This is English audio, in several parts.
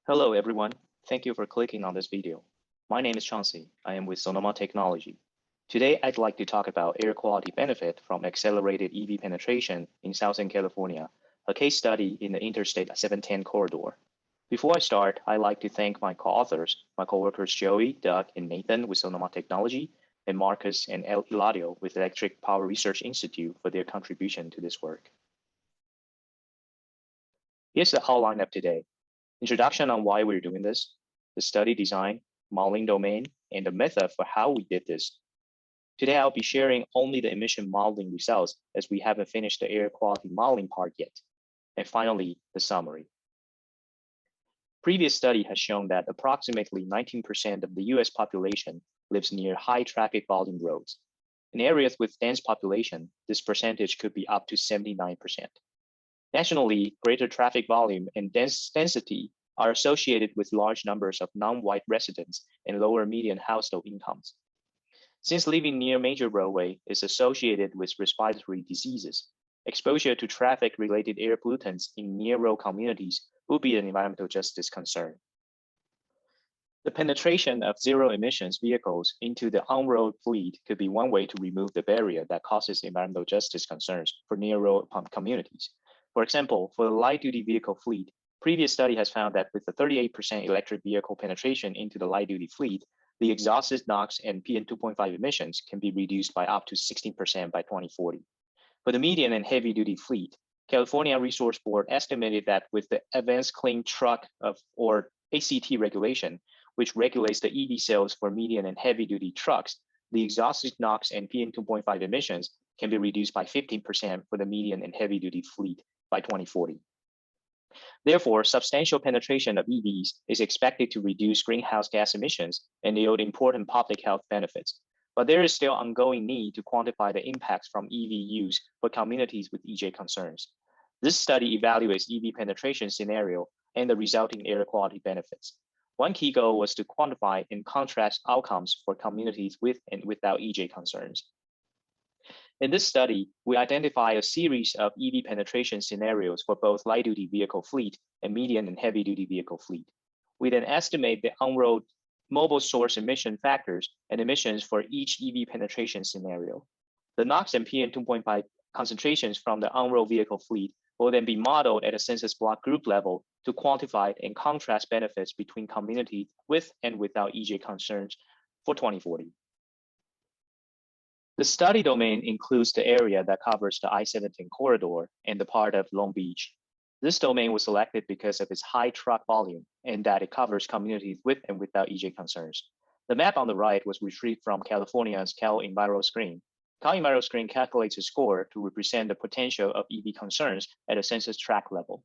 Hello, everyone. Thank you for clicking on this video. My name is Chauncey. I am with Sonoma Technology. Today, I'd like to talk about air quality benefit from accelerated EV penetration in Southern California, a case study in the Interstate 710 corridor. Before I start, I'd like to thank my co-authors, my coworkers Joey, Doug, and Nathan with Sonoma Technology, and Marcus and Eladio with Electric Power Research Institute for their contribution to this work. Here's the whole lineup today. Introduction on why we're doing this, the study design, modeling domain, and the method for how we did this. Today, I'll be sharing only the emission modeling results as we haven't finished the air quality modeling part yet. And finally, the summary. Previous study has shown that approximately 19% of the US population lives near high traffic volume roads. In areas with dense population, this percentage could be up to 79%. Nationally, greater traffic volume and density are associated with large numbers of non-white residents and lower median household incomes. Since living near major roadway is associated with respiratory diseases, exposure to traffic-related air pollutants in near-road communities will be an environmental justice concern. The penetration of zero-emissions vehicles into the on-road fleet could be one way to remove the barrier that causes environmental justice concerns for near-road communities. For example, for the light-duty vehicle fleet, previous study has found that with the 38% electric vehicle penetration into the light-duty fleet, the exhausted NOx and PM2.5 emissions can be reduced by up to 16% by 2040. For the medium and heavy-duty fleet, California Resource Board estimated that with the Advanced Clean Truck or ACT regulation, which regulates the EV sales for medium and heavy-duty trucks, the exhausted NOx and PM2.5 emissions can be reduced by 15% for the medium and heavy-duty fleet by 2040. Therefore, substantial penetration of EVs is expected to reduce greenhouse gas emissions and yield important public health benefits. But there is still ongoing need to quantify the impacts from EV use for communities with EJ concerns. This study evaluates EV penetration scenario and the resulting air quality benefits. One key goal was to quantify and contrast outcomes for communities with and without EJ concerns. In this study, we identify a series of EV penetration scenarios for both light-duty vehicle fleet and medium and heavy-duty vehicle fleet. We then estimate the on-road mobile source emission factors and emissions for each EV penetration scenario. The NOx and PM2.5 concentrations from the on-road vehicle fleet will then be modeled at a census block group level to quantify and contrast benefits between communities with and without EJ concerns for 2040. The study domain includes the area that covers the I-17 corridor and the part of Long Beach. This domain was selected because of its high truck volume and that it covers communities with and without EJ concerns. The map on the right was retrieved from California's CalEnviroscreen. CalEnviroscreen calculates a score to represent the potential of EV concerns at a census tract level.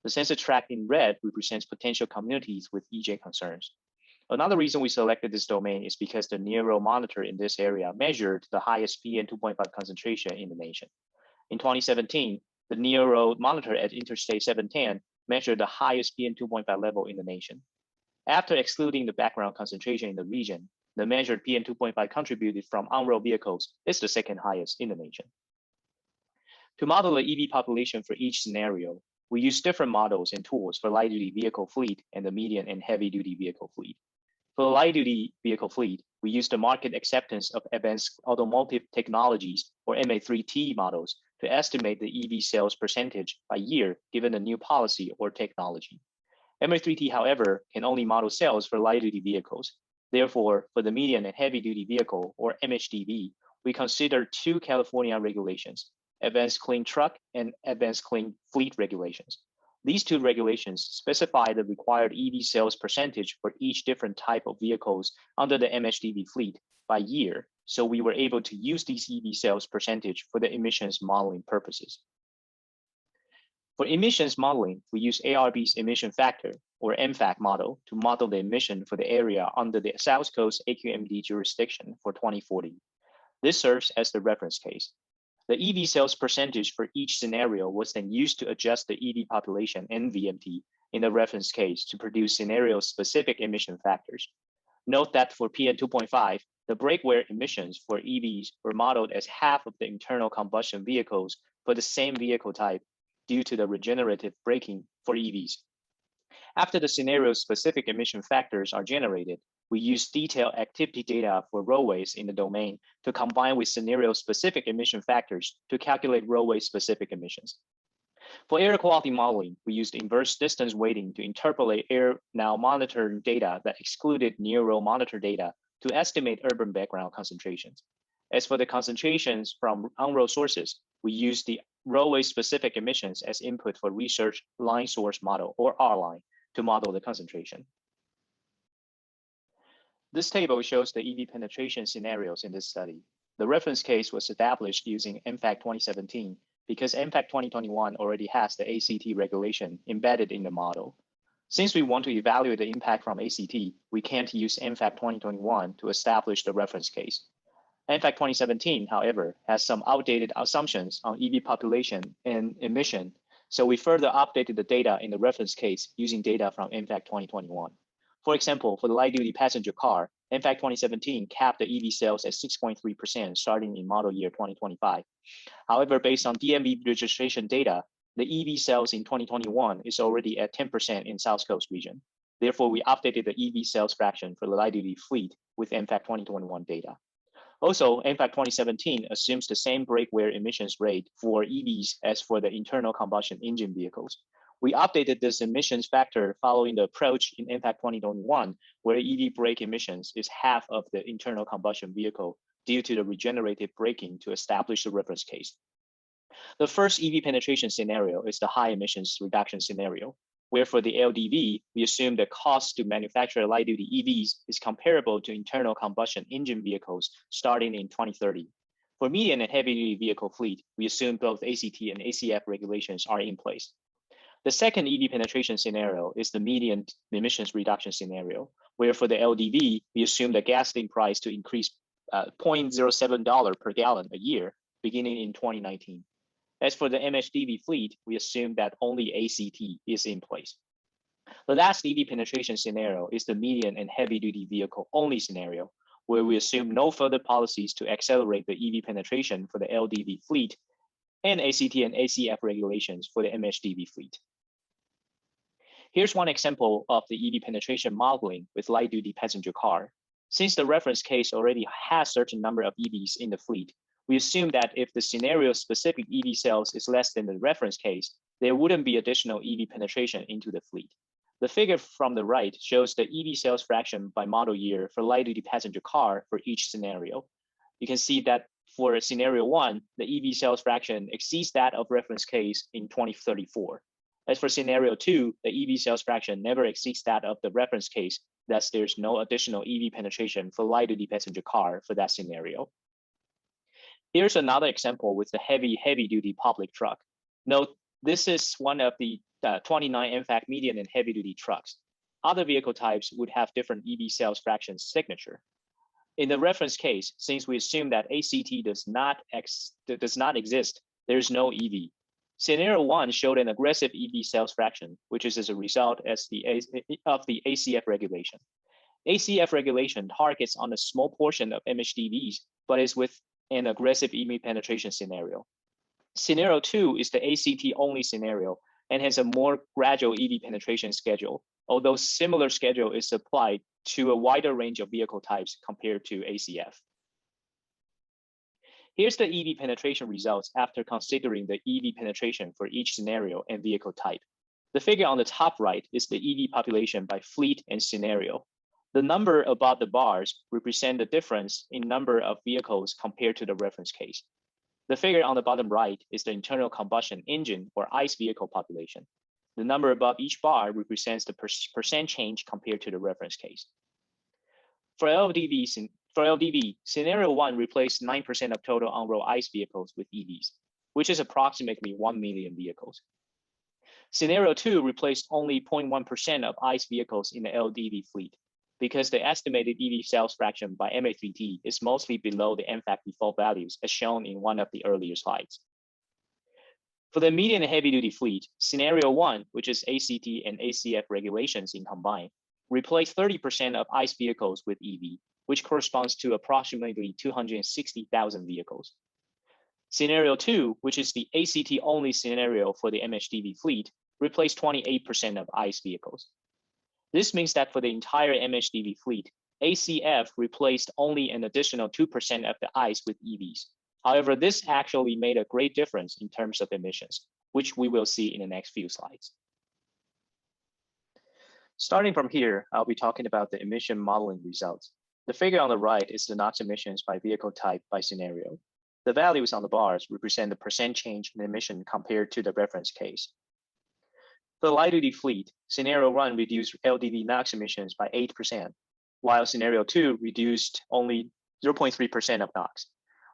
The census tract in red represents potential communities with EJ concerns. Another reason we selected this domain is because the near-road monitor in this area measured the highest PM2.5 concentration in the nation. In 2017, the near-road monitor at Interstate 710 measured the highest PM2.5 level in the nation. After excluding the background concentration in the region, the measured PM2.5 contributed from on-road vehicles is the second highest in the nation. To model the EV population for each scenario, we use different models and tools for light-duty vehicle fleet and the medium and heavy-duty vehicle fleet. For the light-duty vehicle fleet, we use the market acceptance of advanced automotive technologies, or MA3T models, to estimate the EV sales percentage by year given the new policy or technology. MA3T, however, can only model sales for light-duty vehicles. Therefore, for the medium and heavy-duty vehicle, or MHDV, we consider two California regulations, Advanced Clean Truck and Advanced Clean Fleet regulations. These two regulations specify the required EV sales percentage for each different type of vehicles under the MHDV fleet by year, so we were able to use these EV sales percentage for the emissions modeling purposes. For emissions modeling, we use ARB's emission factor, or MFAC model, to model the emission for the area under the South Coast AQMD jurisdiction for 2040. This serves as the reference case. The EV sales percentage for each scenario was then used to adjust the EV population and VMT in the reference case to produce scenario-specific emission factors. Note that for PM2.5, the brake wear emissions for EVs were modeled as half of the internal combustion vehicles for the same vehicle type due to the regenerative braking for EVs. After the scenario-specific emission factors are generated, we use detailed activity data for roadways in the domain to combine with scenario-specific emission factors to calculate roadway-specific emissions. For air quality modeling, we used inverse distance weighting to interpolate air now monitored data that excluded near-road monitor data to estimate urban background concentrations. As for the concentrations from on-road sources, we used the roadway-specific emissions as input for research line source model, or R-line, to model the concentration. This table shows the EV penetration scenarios in this study. The reference case was established using MFAC 2017 because MFAC 2021 already has the ACT regulation embedded in the model. Since we want to evaluate the impact from ACT, we can't use MFAC 2021 to establish the reference case. MFAC 2017, however, has some outdated assumptions on EV population and emission, so we further updated the data in the reference case using data from MFAC 2021. For example, for the light-duty passenger car, MFAC 2017 capped the EV sales at 6.3% starting in model year 2025. However, based on DMV registration data, the EV sales in 2021 is already at 10% in South Coast region. Therefore, we updated the EV sales fraction for the light-duty fleet with MFAC 2021 data. Also, MFAC 2017 assumes the same brake wear emissions rate for EVs as for the internal combustion engine vehicles. We updated this emissions factor following the approach in MFAC 2021, where EV brake emissions is half of the internal combustion vehicle due to the regenerative braking to establish the reference case. The first EV penetration scenario is the high emissions reduction scenario, where for the LDV, we assume the cost to manufacture light-duty EVs is comparable to internal combustion engine vehicles starting in 2030. For medium and heavy-duty vehicle fleet, we assume both ACT and ACF regulations are in place. The second EV penetration scenario is the median emissions reduction scenario, where for the LDV, we assume the gasoline price to increase $0.07 per gallon a year, beginning in 2019. As for the MHDV fleet, we assume that only ACT is in place. The last EV penetration scenario is the medium and heavy-duty vehicle only scenario, where we assume no further policies to accelerate the EV penetration for the LDV fleet and ACT and ACF regulations for the MHDV fleet. Here's one example of the EV penetration modeling with light-duty passenger car. Since the reference case already has a certain number of EVs in the fleet, we assume that if the scenario-specific EV sales is less than the reference case, there wouldn't be additional EV penetration into the fleet. The figure from the right shows the EV sales fraction by model year for light-duty passenger car for each scenario. You can see that for scenario 1, the EV sales fraction exceeds that of reference case in 2034. As for scenario 2, the EV sales fraction never exceeds that of the reference case, thus there's no additional EV penetration for light-duty passenger car for that scenario. Here's another example with the heavy-duty public truck. Note, this is one of the 29 MFAC medium and heavy-duty trucks. Other vehicle types would have different EV sales fraction signature. In the reference case, since we assume that ACT does not exist, there's no EV. Scenario 1 showed an aggressive EV sales fraction, which is as a result of the ACF regulation. ACF regulation targets on a small portion of MHDVs, but is with an aggressive EV penetration scenario. Scenario 2 is the ACT only scenario and has a more gradual EV penetration schedule, although similar schedule is applied to a wider range of vehicle types compared to ACF. Here's the EV penetration results after considering the EV penetration for each scenario and vehicle type. The figure on the top right is the EV population by fleet and scenario. The number above the bars represent the difference in number of vehicles compared to the reference case. The figure on the bottom right is the internal combustion engine or ICE vehicle population. The number above each bar represents the percent change compared to the reference case. For LDV, scenario 1 replaced 9% of total on-road ICE vehicles with EVs, which is approximately 1 million vehicles. Scenario 2 replaced only 0.1% of ICE vehicles in the LDV fleet, because the estimated EV sales fraction by MA3T is mostly below the MFAC default values as shown in one of the earlier slides. For the medium and heavy-duty fleet, scenario 1, which is ACT and ACF regulations in combined, replaced 30% of ICE vehicles with EV, which corresponds to approximately 260,000 vehicles. Scenario 2, which is the ACT only scenario for the MHDV fleet, replaced 28% of ICE vehicles. This means that for the entire MHDV fleet, ACF replaced only an additional 2% of the ICE with EVs. However, this actually made a great difference in terms of emissions, which we will see in the next few slides. Starting from here, I'll be talking about the emission modeling results. The figure on the right is the NOx emissions by vehicle type by scenario. The values on the bars represent the percent change in emission compared to the reference case. For the light-duty fleet, scenario 1 reduced LDV NOx emissions by 8%, while scenario 2 reduced only 0.3% of NOx.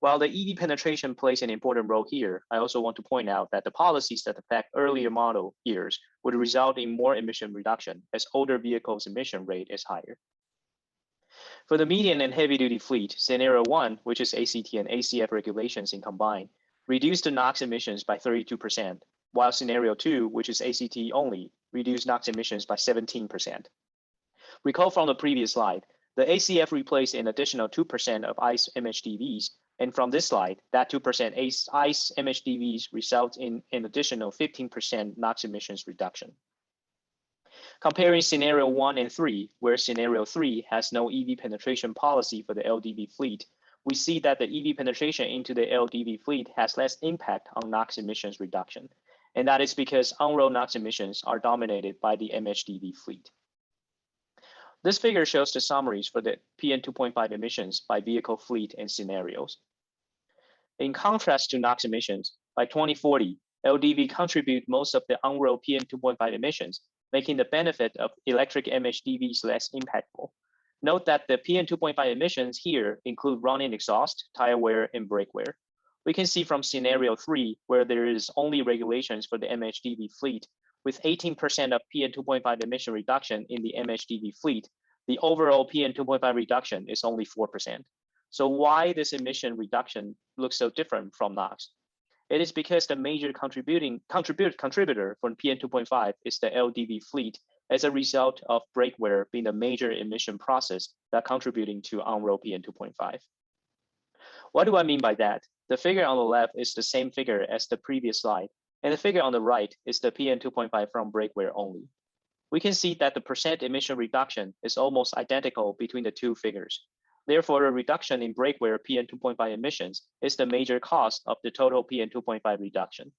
While the EV penetration plays an important role here, I also want to point out that the policies that affect earlier model years would result in more emission reduction as older vehicles' emission rate is higher. For the medium and heavy-duty fleet, scenario 1, which is ACT and ACF regulations in combined, reduced the NOx emissions by 32%, while scenario 2, which is ACT only, reduced NOx emissions by 17%. Recall from the previous slide, the ACF replaced an additional 2% of ICE MHDVs, and from this slide, that 2% ICE MHDVs results in an additional 15% NOx emissions reduction. Comparing scenario 1 and 3, where scenario 3 has no EV penetration policy for the LDV fleet, we see that the EV penetration into the LDV fleet has less impact on NOx emissions reduction. And that is because on-road NOx emissions are dominated by the MHDV fleet. This figure shows the summaries for the PM2.5 emissions by vehicle fleet and scenarios. In contrast to NOx emissions, by 2040, LDV contribute most of the on-road PM2.5 emissions, making the benefit of electric MHDVs less impactful. Note that the PM2.5 emissions here include running exhaust, tire wear, and brake wear. We can see from scenario 3, where there is only regulations for the MHDV fleet, with 18% of PM2.5 emission reduction in the MHDV fleet, the overall PM2.5 reduction is only 4%. So why this emission reduction looks so different from NOx? It is because the major contributor for PM2.5 is the LDV fleet as a result of brake wear being the major emission process that contributing to on-road PM2.5. What do I mean by that? The figure on the left is the same figure as the previous slide, and the figure on the right is the PM2.5 from brake wear only. We can see that the percent emission reduction is almost identical between the two figures. Therefore, a reduction in brake wear PM2.5 emissions is the major cause of the total PM2.5 reduction.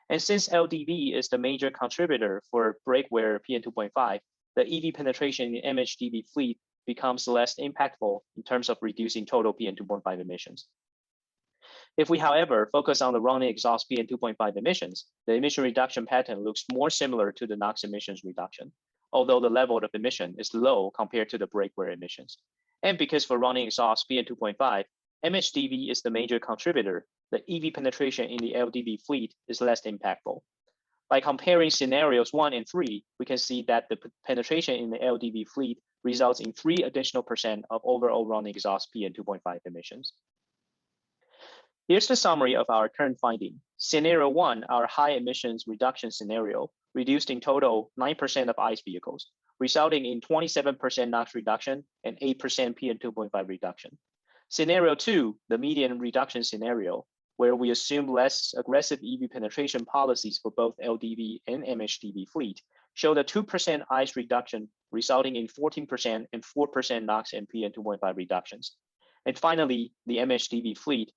And since LDV is the major contributor for brake wear PM2.5, the EV penetration in MHDV fleet becomes less impactful in terms of reducing total PM2.5 emissions. If we, however, focus on the running exhaust PM2.5 emissions, the emission reduction pattern looks more similar to the NOx emissions reduction, although the level of emission is low compared to the brake wear emissions. And because for running exhaust PM2.5, MHDV is the major contributor, the EV penetration in the LDV fleet is less impactful. By comparing scenarios 1 and 3, we can see that the penetration in the LDV fleet results in 3 additional % of overall running exhaust PM2.5 emissions. Here's the summary of our current finding. Scenario 1, our high emissions reduction scenario, reduced in total 9% of ICE vehicles, resulting in 27% NOx reduction and 8% PM2.5 reduction. Scenario 2, the median reduction scenario, where we assume less aggressive EV penetration policies for both LDV and MHDV fleet, showed a 2% ICE reduction, resulting in 14% and 4% NOx and PM2.5 reductions. And finally, the MHDV fleet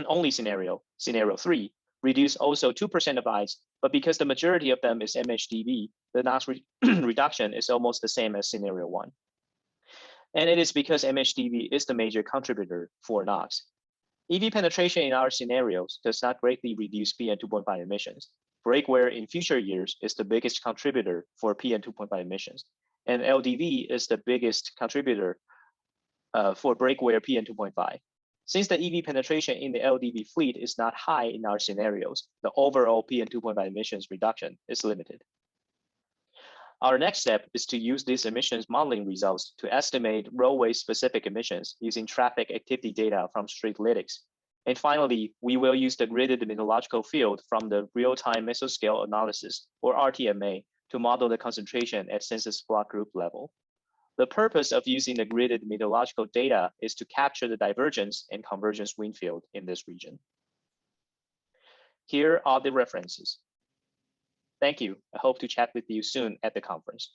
only scenario 3, reduced also 2% of ICE, but because the majority of them is MHDV, the NOx reduction is almost the same as scenario 1. And it is because MHDV is the major contributor for NOx. EV penetration in our scenarios does not greatly reduce PM2.5 emissions. Brake wear in future years is the biggest contributor for PM2.5 emissions, and LDV is the biggest contributor for brake wear PM2.5. Since the EV penetration in the LDV fleet is not high in our scenarios, the overall PM2.5 emissions reduction is limited. Our next step is to use these emissions modeling results to estimate roadway-specific emissions using traffic activity data from Straightlytics. And finally, we will use the gridded meteorological field from the real-time mesoscale analysis, or RTMA, to model the concentration at census block group level. The purpose of using the gridded meteorological data is to capture the divergence and convergence wind field in this region. Here are the references. Thank you. I hope to chat with you soon at the conference.